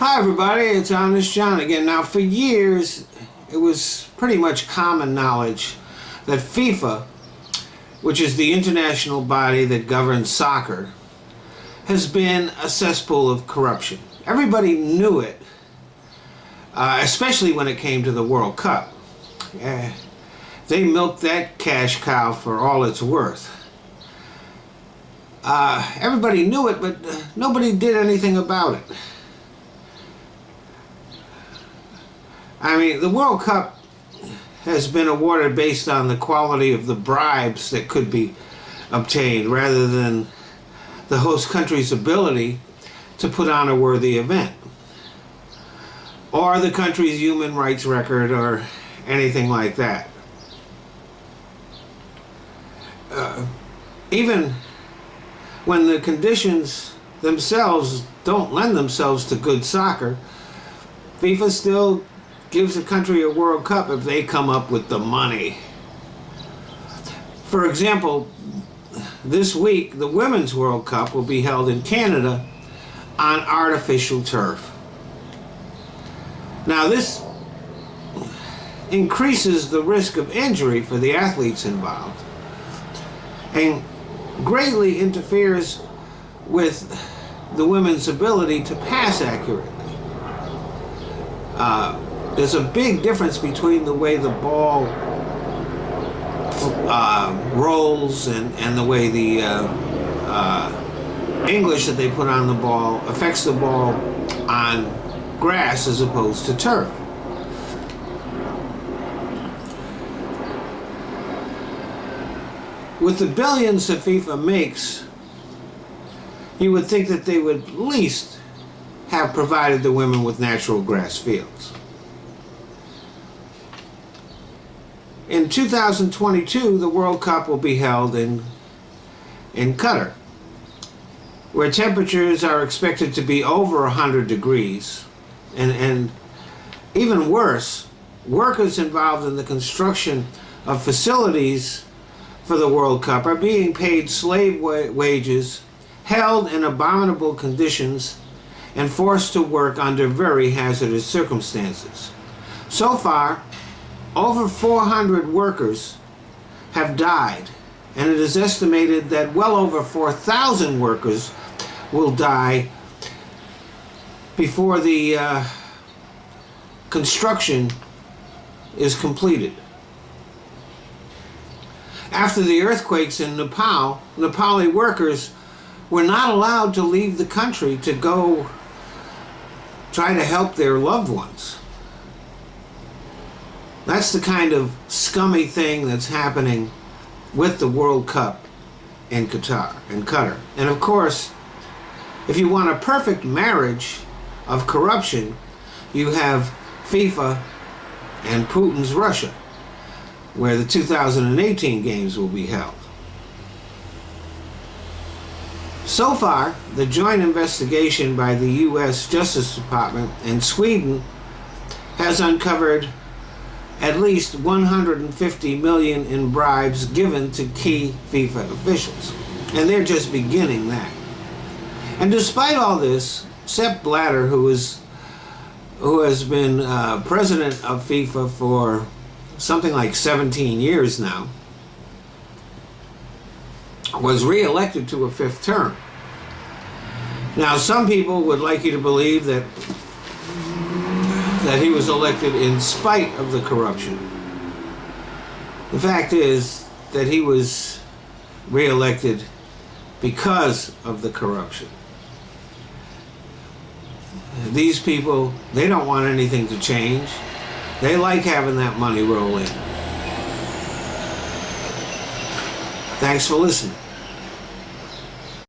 Hi everybody, it's Honest John again. Now for years it was pretty much common knowledge that FIFA, which is the international body that governs soccer, has been a cesspool of corruption. Everybody knew it, especially when it came to the World Cup. They milked that cash cow for all it's worth. Everybody knew it, but nobody did anything about it. I mean, the World Cup has been awarded based on the quality of the bribes that could be obtained rather than the host country's ability to put on a worthy event, or the country's human rights record, or anything like that. Even when the conditions themselves don't lend themselves to good soccer, FIFA still gives a country a World Cup if they come up with the money. For example, this week the Women's World Cup will be held in Canada on artificial turf. Now this increases the risk of injury for the athletes involved and greatly interferes with the women's ability to pass accurately. There's a big difference between the way the ball rolls and the way the English that they put on the ball affects the ball on grass as opposed to turf. With the billions that FIFA makes, you would think that they would at least have provided the women with natural grass fields. In 2022, the World Cup will be held in Qatar, where temperatures are expected to be over 100 degrees. And even worse, workers involved in the construction of facilities for the World Cup are being paid slave wages, held in abominable conditions, and forced to work under very hazardous circumstances. So far, over 400 workers have died, and it is estimated that well over 4,000 workers will die before the construction is completed. After the earthquakes in Nepal, Nepali workers were not allowed to leave the country to go try to help their loved ones. That's the kind of scummy thing that's happening with the World Cup in Qatar. And of course, if you want a perfect marriage of corruption, you have FIFA and Putin's Russia, where the 2018 games will be held. So far, the joint investigation by the U.S. Justice Department and Sweden has uncovered at least 150 million in bribes given to key FIFA officials. And they're just beginning that. And despite all this, Sepp Blatter, who has been president of FIFA for something like 17 years now, was re-elected to a fifth term. Now, some people would like you to believe that he was elected in spite of the corruption. The fact is that he was re-elected because of the corruption. These people, they don't want anything to change. They like having that money roll in. Thanks for listening.